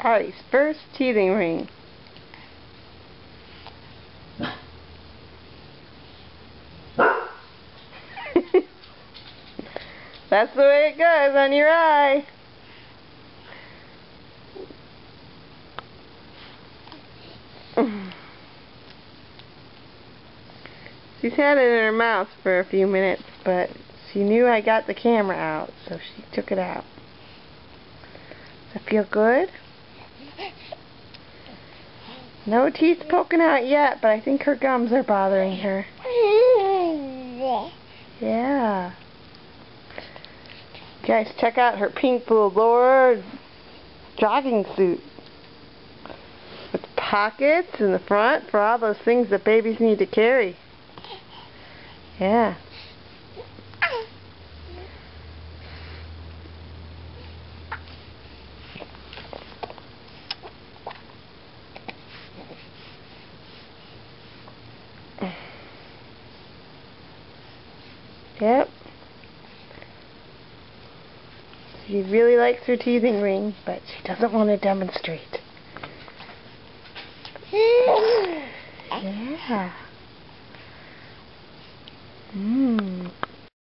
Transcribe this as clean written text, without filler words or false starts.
Harley's first teething ring. That's the way it goes on your eye. She's had it in her mouth for a few minutes, but she knew I got the camera out, so she took it out. Does it feel good? No teeth poking out yet, but I think her gums are bothering her. Yeah. Guys, check out her pink velour jogging suit. With pockets in the front for all those things that babies need to carry. Yeah. Yep. She really likes her teething ring, but she doesn't want to demonstrate. Yeah.